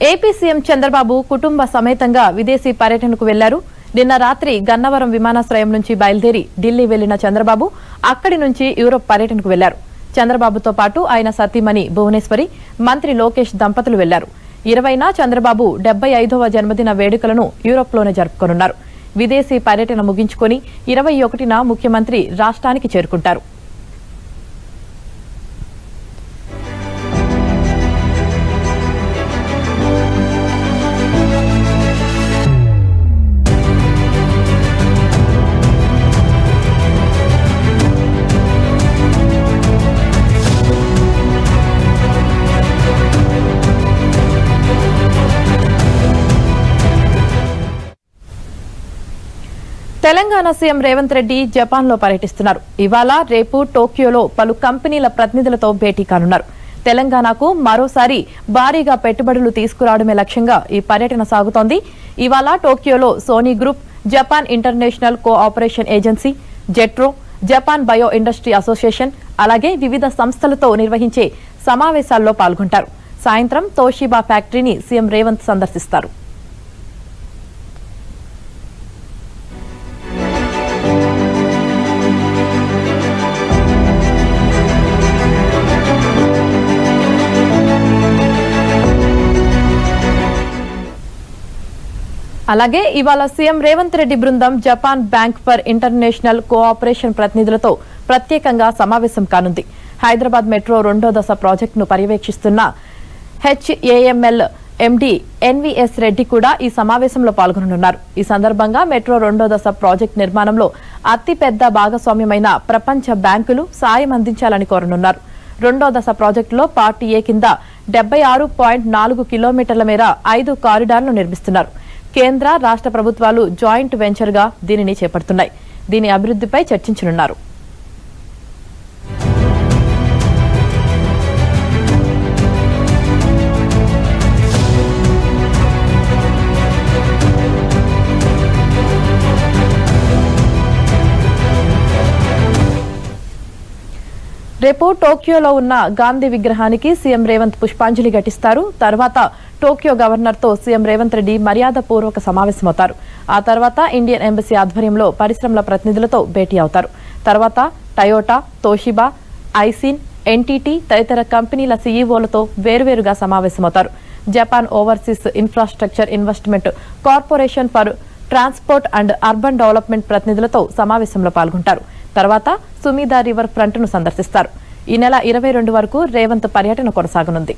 AP CM Chandrababu కుటుంబ సమేతంగా విదేశీ పర్యటనకు వెళ్లారు. నిన్న రాత్రి గన్నవరం విమానాశ్రయం నుంచి బయలుదేరి ఢిల్లీ వెళ్లిన చంద్రబాబు అక్కడి నుంచి యూరోప్ పర్యటనకు వెళ్లారు. చంద్రబాబుతో పాటు ఆయన సతీమణి భువనేశ్వరి, మంత్రి లోకేష్ దంపతులు వెళ్లారు. 20న చంద్రబాబు 75వ జన్మదిన వేడుకలను యూరోప్లోనే జరుపుకోనున్నారు. విదేశీ పర్యటన ముగించుకొని 21న ముఖ్యమంత్రి రాష్ట్రానికి చేరుకుంటారు. తెలంగాణ సీఎం రేవంత్ రెడ్డి జపాన్ లో పర్యటిస్తున్నారు. ఇవాళ రేపు టోక్యోలో పలు కంపెనీల ప్రతినిధులతో భేటీ కానున్నారు. తెలంగాణకు మరోసారి భారీగా పెట్టుబడులు తీసుకురావడమే లక్ష్యంగా ఈ పర్యటన సాగుతోంది. ఇవాళ టోక్యోలో Sony group, Japan International Cooperation Agency, JETRO, Japan bio industry association, అలాగే వివిధ సంస్థలతో నిర్వహించే సమావేశాల్లో పాల్గొంటారు. సాయంత్రం తోషిబా ఫ్యాక్టరీని సీఎం రేవంత్ సందర్శిస్తారు. అలాగే ఇవాళ సీఎం రేవంత్ రెడ్డి బృందం Japan bank for international cooperation ప్రతినిధులతో ప్రత్యేకంగా సమావేశం కానుంది. హైదరాబాద్ మెట్రో 2వ దశ ప్రాజెక్టును పర్యవేక్షిస్తున్న హెచ్ఏఎంఎల్ ఎండీ ఎన్వీఎస్ రెడ్డి కూడా ఈ సమావేశంలో పాల్గొననున్నారు. ఈ సందర్భంగా మెట్రో 2వ దశ ప్రాజెక్టు నిర్మాణంలో అతిపెద్ద భాగస్వామ్యమైన ప్రపంచ బ్యాంకులు సాయం అందించాలని కోరనున్నారు. 2వ దశ ప్రాజెక్టులో పార్ట్ ఏ కింద 76.4 కిలోమీటర్ల మేర 5 కారిడార్లు నిర్మిస్తున్నారు. కేంద్ర రాష్ట్ర ప్రభుత్వాలు జాయింట్ వెంచర్ గా దీనిని చేపడుతున్నాయి. దీని అభివృద్ధిపై చర్చించనున్నారు. రేపు టోక్యోలో ఉన్న గాంధీ విగ్రహానికి సీఎం రేవంత్ పుష్పాంజలి ఘటిస్తారు. తర్వాత టోక్యో గవర్నర్ తో సీఎం రేవంత్ రెడ్డి మర్యాద పూర్వక సమావేశమవుతారు. ఆ తర్వాత ఇండియన్ ఎంబసీ ఆధ్వర్యంలో పరిశ్రమల ప్రతినిధులతో భేటీ అవుతారు. తర్వాత టయోటా, తోషిబా, ఐసిన్, ఎన్టీటీ తదితర కంపెనీల సీఈఓలతో వేర్వేరుగా సమావేశమవుతారు. Japan Overseas Infrastructure Investment Corporation for Transport and Urban Development ప్రతినిధులతో సమావేశంలో పాల్గొంటారు. తర్వాత సుమీదా రివర్ ఫ్రంట్ ను సందర్శిస్తారు. ఈ నెల 22 వరకు రేవంత్ పర్యటన కొనసాగనుంది.